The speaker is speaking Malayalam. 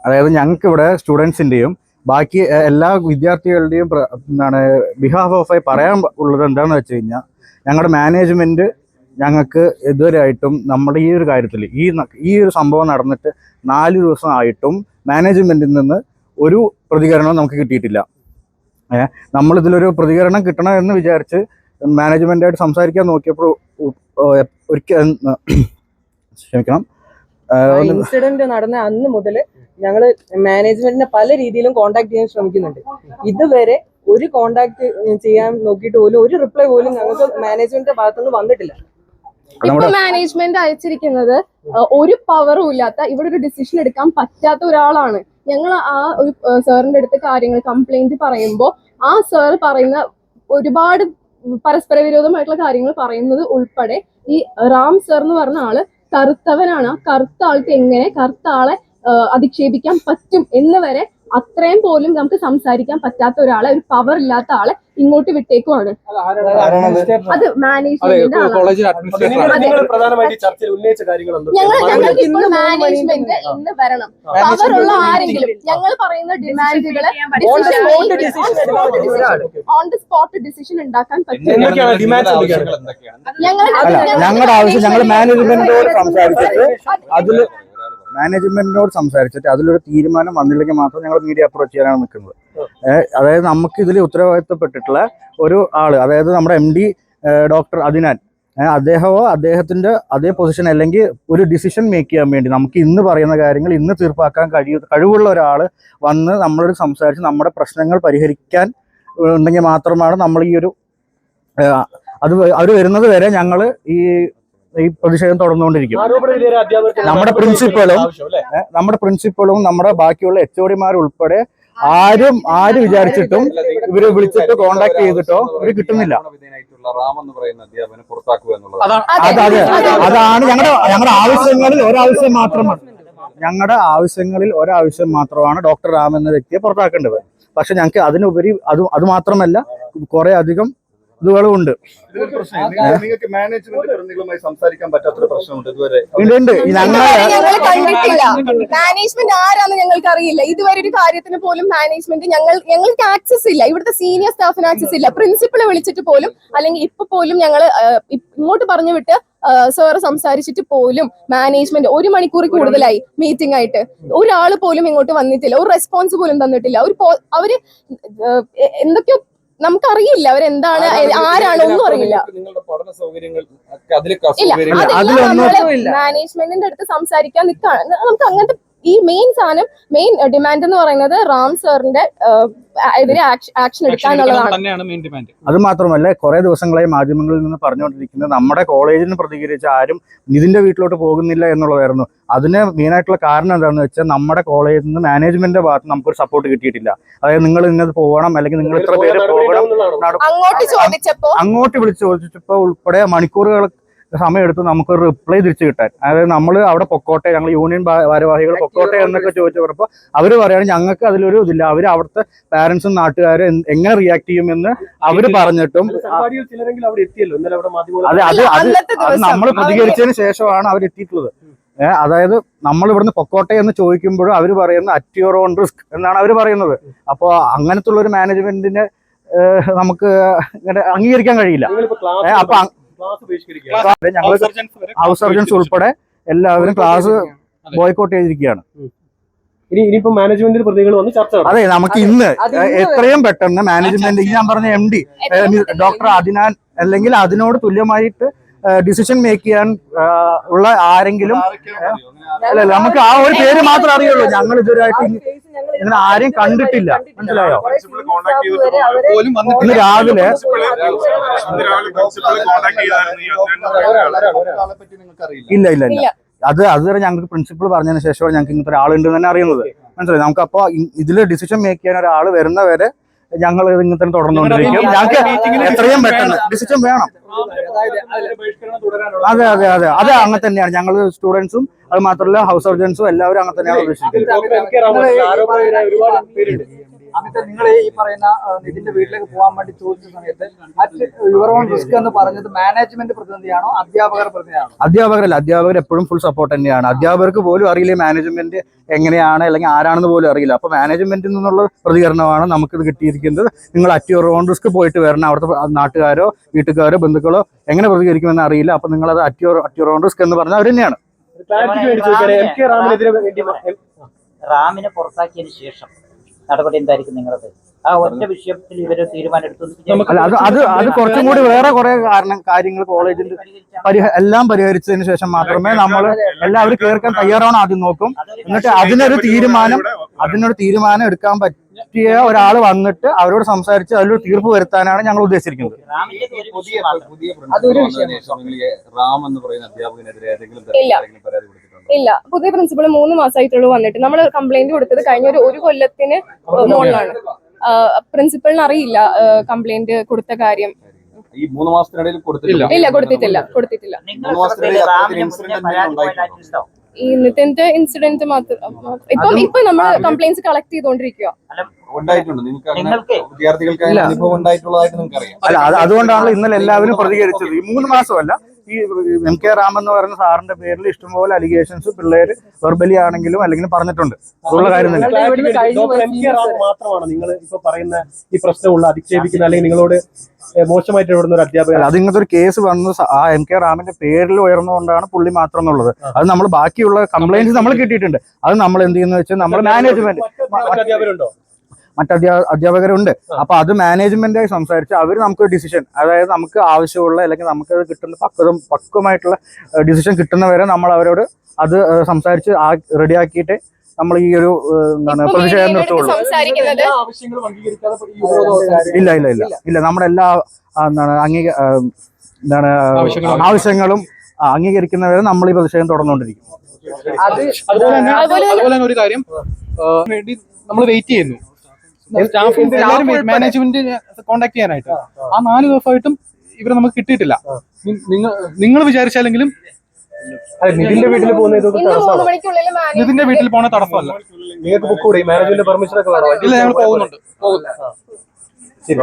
അതായത് ഞങ്ങൾക്ക് ഇവിടെ സ്റ്റുഡൻസിൻ്റെയും ബാക്കി എല്ലാ വിദ്യാർത്ഥികളുടെയും എന്താണ് ബിഹാഫ് ഓഫ് ആയി പറയാൻ ഉള്ളത് എന്താണെന്ന് വെച്ച് കഴിഞ്ഞാൽ ഞങ്ങളുടെ മാനേജ്മെൻറ്റ് ഞങ്ങൾക്ക് ഇതുവരെയായിട്ടും നമ്മുടെ ഈ ഒരു കാര്യത്തിൽ ഈ ഒരു സംഭവം നടന്നിട്ട് 4 ദിവസമായിട്ടും മാനേജ്മെൻറ്റിൽ നിന്ന് ഒരു പ്രതികരണവും നമുക്ക് കിട്ടിയിട്ടില്ല. നമ്മളിതിലൊരു പ്രതികരണം കിട്ടണമെന്ന് വിചാരിച്ച് മാനേജ്മെൻറ്റായിട്ട് സംസാരിക്കാൻ നോക്കിയപ്പോൾ ഒരിക്കൽ ക്ഷമിക്കണം, ഇൻസിഡന്റ് നടന്ന അന്ന് മുതൽ ഞങ്ങൾ മാനേജ്മെന്റിനെ പല രീതിയിലും കോൺടാക്ട് ചെയ്യാൻ ശ്രമിക്കുന്നുണ്ട്. ഇതുവരെ ഒരു കോൺടാക്ട് ചെയ്യാൻ നോക്കിയിട്ട് പോലും ഒരു റിപ്ലൈ പോലും ഞങ്ങൾക്ക് മാനേജ്മെന്റിന്റെ ഭാഗത്തുനിന്ന് വന്നിട്ടില്ല. ഇപ്പൊ മാനേജ്മെന്റ് അയച്ചിരിക്കുന്നത് ഒരു പവറും ഇല്ലാത്ത, ഇവിടെ ഒരു ഡിസിഷൻ എടുക്കാൻ പറ്റാത്ത ഒരാളാണ്. ഞങ്ങൾ ആ ഒരു സാറിന്റെ അടുത്ത് കാര്യങ്ങൾ കംപ്ലൈന്റ് പറയുമ്പോൾ ആ സാർ പറയുന്ന ഒരുപാട് പരസ്പര വിരോധമായിട്ടുള്ള കാര്യങ്ങൾ പറയുന്നത് ഉൾപ്പെടെ ഈ റാം സാർ എന്ന് പറഞ്ഞ ആള് കറുത്തവനാണ്. ആ കറുത്ത ആൾക്ക് എങ്ങനെ കറുത്ത ആളെ അധിക്ഷേപിക്കാൻ പറ്റും എന്ന് വരെ അത്രയും പോലും നമുക്ക് സംസാരിക്കാൻ പറ്റാത്ത ഒരാളെ, ഒരു പവർ ഇല്ലാത്ത ആളെ ഇങ്ങോട്ട് വിട്ടേക്കുവാണ്. അത് മാനേജ്മെന്റിന്റെ ഞങ്ങൾക്ക് ഇപ്പോൾ മാനേജ്മെന്റ് ഇന്ന് വരണം. പവറുള്ള ആരെങ്കിലും ഞങ്ങൾ പറയുന്ന ഡിമാൻഡുകള് ഓൺ ദി സ്പോട്ട് ഡിസിഷൻ ഉണ്ടാക്കാൻ പറ്റും. ഞങ്ങളുടെ ആവശ്യം ഞങ്ങൾ മാനേജ്മെന്റിനോട് സംസാരിച്ചിട്ട് അതിലൊരു തീരുമാനം വന്നില്ലെങ്കിൽ മാത്രം ഞങ്ങൾ മീഡിയ അപ്രോച്ച് ചെയ്യാനാണ് നിൽക്കുന്നത്. അതായത് നമുക്ക് ഇതിൽ ഉത്തരവാദിത്തപ്പെട്ടിട്ടുള്ള ഒരു ആള്, അതായത് നമ്മുടെ MD ഡോക്ടർ അദിനാൻ, അദ്ദേഹമോ അദ്ദേഹത്തിന്റെ അതേ പൊസിഷൻ അല്ലെങ്കിൽ ഒരു ഡിസിഷൻ മേക്ക് ചെയ്യാൻ വേണ്ടി നമുക്ക് ഇന്ന് പറയുന്ന കാര്യങ്ങൾ ഇന്ന് തീർപ്പാക്കാൻ കഴിവുള്ള ഒരാൾ വന്ന് നമ്മളോട് സംസാരിച്ച് നമ്മുടെ പ്രശ്നങ്ങൾ പരിഹരിക്കാൻ ഉണ്ടെങ്കിൽ മാത്രമാണ് നമ്മൾ ഈ ഒരു അവർ വരുന്നത് വരെ ഞങ്ങൾ ഈ പ്രതിഷേധം തുടർന്നുകൊണ്ടിരിക്കും. നമ്മുടെ പ്രിൻസിപ്പളും നമ്മുടെ ബാക്കിയുള്ള HOD-മാരുൾപ്പെടെ ആര് വിചാരിച്ചിട്ടും ഇവരെ വിളിച്ചിട്ട് കോണ്ടാക്ട് ചെയ്തിട്ടോ ഇവര് കിട്ടുന്നില്ല. അതാണ് ഞങ്ങളുടെ ആവശ്യങ്ങളിൽ ഒരാവശ്യം മാത്രമാണ് ഡോക്ടർ റാം എന്ന വ്യക്തിയെ പുറത്താക്കേണ്ടത്. പക്ഷെ ഞങ്ങൾക്ക് അതിനുപരി അത് മാത്രമല്ല കുറെ അധികം ഇതുകളുണ്ട്. സംസാരിക്കാൻ പറ്റാത്തൊരു പ്രശ്നമുണ്ട്. ഇതുവരെ മാനേജ്മെന്റ് ആരാന്ന് ഞങ്ങൾക്ക് അറിയില്ല. ഇതുവരെ ഒരു കാര്യത്തിന് പോലും മാനേജ്മെന്റ് ഞങ്ങൾക്ക് ആക്സസ് ഇല്ല. ഇവിടുത്തെ സീനിയർ സ്റ്റാഫിന് ആക്സസ് ഇല്ല. പ്രിൻസിപ്പളെ വിളിച്ചിട്ട് പോലും അല്ലെങ്കിൽ ഇപ്പൊ പോലും ഞങ്ങൾ ഇങ്ങോട്ട് പറഞ്ഞു വിട്ട് സാറ് സംസാരിച്ചിട്ട് പോലും മാനേജ്മെന്റ് 1 മണിക്കൂർ കൂടുതലായി മീറ്റിംഗ് ആയിട്ട് ഒരാൾ പോലും ഇങ്ങോട്ട് വന്നിട്ടില്ല. ഒരു റെസ്പോൺസ് പോലും തന്നിട്ടില്ല. അവര് എന്തൊക്കെയോ നമുക്കറിയില്ല അവരെന്താണ് ആരാണോ ഒന്നും അറിയില്ല. മാനേജ്മെന്റിന്റെ അടുത്ത് സംസാരിക്കാൻ നിൽക്കാണ്. നമുക്ക് അങ്ങനത്തെ ഈ മെയിൻ ഡിമാൻഡ് എന്ന് പറയുന്നത് റാം സാറിന്റെ എതിരെ ആക്ഷൻ എടുക്കാനുള്ളതാണ്. അത് മാത്രമല്ല കുറെ ദിവസങ്ങളായി മാധ്യമങ്ങളിൽ നിന്ന് പറഞ്ഞുകൊണ്ടിരിക്കുന്നത് നമ്മുടെ കോളേജിന് പ്രതികരിച്ച ആരും നിതിന്റെ വീട്ടിലോട്ട് പോകുന്നില്ല എന്നുള്ളതായിരുന്നു. അതിന് മെയിനായിട്ടുള്ള കാരണം എന്താണെന്ന് വെച്ചാൽ നമ്മുടെ കോളേജിൽ നിന്ന് മാനേജ്മെന്റിന്റെ ഭാഗത്ത് നമുക്കൊരു സപ്പോർട്ട് കിട്ടിയിട്ടില്ല. അതായത് നിങ്ങൾ ഇന്നത് പോകണം അല്ലെങ്കിൽ നിങ്ങൾ ഇത്ര പേര് പോകണം, അങ്ങോട്ട് വിളിച്ച് ചോദിച്ചപ്പോ ഉൾപ്പെടെ മണിക്കൂറുകൾ സമയമെടുത്ത് നമുക്കൊരു റിപ്ലൈ തിരിച്ചു കിട്ടാൻ. അതായത് നമ്മൾ അവിടെ പൊക്കോട്ടെ, ഞങ്ങൾ യൂണിയൻ ഭാരവാഹികൾ പൊക്കോട്ടെ എന്നൊക്കെ ചോദിച്ചപ്പോൾ അവർ പറയുകയാണ് ഞങ്ങൾക്ക് അതിലൊരു ഇതില്ല. അവർ അവിടുത്തെ പാരന്റ്സും നാട്ടുകാരും എങ്ങനെ റിയാക്ട് ചെയ്യുമെന്ന് അവർ പറഞ്ഞിട്ടും അത് നമ്മൾ പ്രതികരിച്ചതിന് ശേഷമാണ് അവരെത്തിയിട്ടുള്ളത്. അതായത് നമ്മൾ ഇവിടുന്ന് പൊക്കോട്ടെ എന്ന് ചോദിക്കുമ്പോഴും അവർ പറയുന്ന അറ്റ് യുവർ ഓൺ റിസ്ക് എന്നാണ് അവർ പറയുന്നത്. അപ്പോൾ അങ്ങനത്തുള്ള ഒരു മാനേജ്മെന്റിന് നമുക്ക് ഇങ്ങനെ അംഗീകരിക്കാൻ കഴിയില്ല. അപ്പൊ ഞങ്ങൾ ഹൗസ് സർജൻസ് ഉൾപ്പെടെ എല്ലാവരും ക്ലാസ് ബോയ്ക്കോട്ട് ചെയ്തിരിക്കുകയാണ്. അതെ, നമുക്ക് ഇന്ന് എത്രയും പെട്ടെന്ന് മാനേജ്മെന്റ് ഞാൻ പറഞ്ഞ MD ഡോക്ടർ അദിനാൻ അല്ലെങ്കിൽ അതിനോട് തുല്യമായിട്ട് ഡിസിഷൻ മേക്ക് ചെയ്യാൻ ഉള്ള ആരെങ്കിലും, അല്ല നമുക്ക് ആ ഒരു പേര് മാത്രമേ അറിയുള്ളൂ. ഞങ്ങൾ ഇതുവരെയായിട്ട് ഇങ്ങനെ ആരെയും കണ്ടിട്ടില്ല. മനസ്സിലായോ? ഇന്ന് രാവിലെ ഇല്ല അതുവരെ ഞങ്ങൾക്ക് പ്രിൻസിപ്പൾ പറഞ്ഞതിന് ശേഷമാണ് ഞങ്ങൾക്ക് ഇങ്ങനത്തെ ഒരാളുണ്ട് തന്നെ അറിയുന്നത്. മനസ്സിലായി? നമുക്ക് അപ്പോൾ ഇതിൽ ഡിസിഷൻ മേക്ക് ചെയ്യാൻ ഒരാൾ വരുന്നവരെ ഞങ്ങൾ ഇങ്ങനെ തന്നെ തുടർന്നുകൊണ്ടിരിക്കും. ഞങ്ങൾക്ക് എത്രയും പെട്ടെന്ന് ഡിസിഷൻ വേണം. അതെ അങ്ങനെ തന്നെയാണ് ഞങ്ങൾ സ്റ്റുഡൻസും അത് മാത്രമല്ല ഹൗസ് സർജൻസും എല്ലാവരും അങ്ങനെ തന്നെയാണ് ഉദ്ദേശിക്കുന്നത്. അമിത്, നിങ്ങൾ ഈ പറയുന്ന നിതിന്റെ വീട്ടിലേക്ക് പോകാൻ വേണ്ടി ചോദിച്ച സമയത്ത് അറ്റ് യുവർ ഓൺ റിസ്ക് എന്ന് പറഞ്ഞത് മാനേജ്മെന്റ് പ്രതിനിധിയാണോ അധ്യാപകർ പ്രതിനിധിയാണോ? അധ്യാപകരല്ല, അധ്യാപകർ എപ്പോഴും ഫുൾ സപ്പോർട്ട് തന്നെയാണ്. അധ്യാപകർക്ക് പോലും അറിയില്ല മാനേജ്മെന്റ് എങ്ങനെയാണ് അല്ലെങ്കിൽ ആരാണെന്ന് പോലും അറിയില്ല. അപ്പോൾ മാനേജ്മെന്റിൽ നിന്നുള്ള പ്രതികരണമാണ് നമുക്കിത് കിട്ടിയിരിക്കുന്നത്. നിങ്ങൾ അറ്റ് യുവർ ഓൺ റിസ്ക് പോയിട്ട് വരണം, അവിടുത്തെ നാട്ടുകാരോ വീട്ടുകാരോ ബന്ധുക്കളോ എങ്ങനെ പ്രതികരിക്കുമെന്ന് അറിയില്ല. അപ്പോൾ നിങ്ങളത് അറ്റ് യുവർ ഓൺ റിസ്ക് എന്ന് പറഞ്ഞാൽ അവർ തന്നെയാണ്. റാമിനെ പുറത്താക്കിയതിനു ശേഷം നടപടി എന്തായിരിക്കും നിങ്ങളത്? ആ ഒറ്റ വിഷയത്തിൽ ഇവര് തീരുമാനം എടുത്തു. അല്ല, അത് കുറച്ചും കൂടി വേറെ കുറെ കാര്യങ്ങൾ കോളേജിൽ എല്ലാം പരിഹരിച്ചതിന് ശേഷം മാത്രമേ നമ്മൾ എല്ലാവരും കേൾക്കാൻ തയ്യാറാണോ ആദ്യം നോക്കും. എന്നിട്ട് അതിനൊരു തീരുമാനം എടുക്കാൻ പറ്റിയ ഒരാൾ വന്നിട്ട് അവരോട് സംസാരിച്ച് അതിലൊരു തീർപ്പ് വരുത്താനാണ് ഞങ്ങൾ ഉദ്ദേശിച്ചിരിക്കുന്നത്. റാം എന്ന് പറയുന്ന അധ്യാപകനെതിരെ ഏതെങ്കിലും ഇല്ല. തരത്തിലുള്ള പരാതി കൊടുത്തിട്ടുണ്ടോ? ഇല്ല, പുതിയ പ്രിൻസിപ്പൾ 3 മാസമായിട്ടുള്ളൂ വന്നിട്ട്. നമ്മൾ കംപ്ലൈന്റ് കൊടുത്തത് കഴിഞ്ഞ ഒരു കൊല്ലത്തിന് മുകളിലാണ്. പ്രിൻസിപ്പളിന് അറിയില്ല കംപ്ലൈന്റ് കൊടുത്ത കാര്യം. ഈ 3 മാസത്തിനിടയിൽ കൊടുത്തിട്ടില്ല? ഇല്ല, കൊടുത്തിട്ടില്ല. ഈ നിതിന്റെ ഇൻസിഡന്റ് മാത്രം ഇപ്പൊ നമ്മൾ കംപ്ലൈന്റ്സ് കളക്ട് ചെയ്തോണ്ടിരിക്കുക. നിങ്ങൾക്ക് വിദ്യാർത്ഥികൾക്ക് അനുഭവം ഉണ്ടായിട്ടുള്ളതായിട്ട് നിങ്ങൾക്ക് അറിയാം. അല്ല, അതുകൊണ്ടാണല്ലോ ഇന്നലെ എല്ലാവരും പ്രതികരിച്ചത്. ഈ 3 മാസമല്ല, ഈ MK റാം എന്ന് പറയുന്ന സാറിന്റെ പേരിൽ ഇഷ്ടംപോലെ അലിഗേഷൻസ് പിള്ളേര് വെർബലി ആണെങ്കിലും അല്ലെങ്കിൽ പറഞ്ഞിട്ടുണ്ട്. അതുള്ള കാര്യം തന്നെ. മാത്രമാണ് നിങ്ങൾ ഇപ്പൊ പറയുന്ന ഈ പ്രശ്നമുള്ള അധിക്ഷേപിക്കുന്ന അല്ലെങ്കിൽ നിങ്ങളോട് മോശമായിട്ട് ഇടപെടുന്ന ഒരു അധ്യാപകൻ? അത് ഇങ്ങനത്തെ ഒരു കേസ് വന്ന് ആ MK റാമിന്റെ പേരിൽ ഉയർന്നുകൊണ്ടാണ് പുള്ളി മാത്രം എന്നുള്ളത്. അത് നമ്മൾ ബാക്കിയുള്ള കംപ്ലൈന്റ്സ് നമ്മൾ കിട്ടിയിട്ടുണ്ട്. അത് നമ്മൾ എന്ത് ചെയ്യുന്ന വെച്ചാൽ നമ്മൾ മാനേജ്മെന്റ് അധ്യാപകരുണ്ടോ? അധ്യാപകരുണ്ട്. അപ്പൊ അത് മാനേജ്മെന്റായി സംസാരിച്ച് അവർ നമുക്ക് ഡിസിഷൻ, അതായത് നമുക്ക് ആവശ്യമുള്ള അല്ലെങ്കിൽ നമുക്ക് കിട്ടുന്ന പക്വമായിട്ടുള്ള ഡിസിഷൻ കിട്ടുന്നവരെ നമ്മൾ അവരോട് അത് സംസാരിച്ച് റെഡിയാക്കിയിട്ട് നമ്മൾ ഈ ഒരു പ്രതിഷേധം നിർത്തുള്ളൂ. ഇല്ല, നമ്മുടെ എല്ലാ ആവശ്യങ്ങളും അംഗീകരിക്കുന്നവരെ നമ്മൾ ഈ പ്രതിഷേധം തുടർന്നുകൊണ്ടിരിക്കും. അതുപോലെ തന്നെ ഒരു കാര്യം വേണ്ടി നമ്മൾ വെയിറ്റ് ചെയ്യുന്നു. മാനേജ്മെന്റ് കോണ്ടാക്ട് ചെയ്യാനായിട്ട് ആ 4 ദിവസമായിട്ടും ഇവരെ നമുക്ക് കിട്ടിയിട്ടില്ല. നിങ്ങൾ വിചാരിച്ചാലെങ്കിലും നിതിന്റെ വീട്ടിൽ പോകുന്ന നിതിന്റെ വീട്ടിൽ പോകുന്ന തടസ്സമല്ല. നിങ്ങൾക്ക് ബുക്ക് കൂടി മാനേജ്മെന്റ് പെർമിഷൻ ഒക്കെ വേണോ? ഇല്ല, ഞങ്ങൾ പോകുന്നുണ്ട്. ശരി.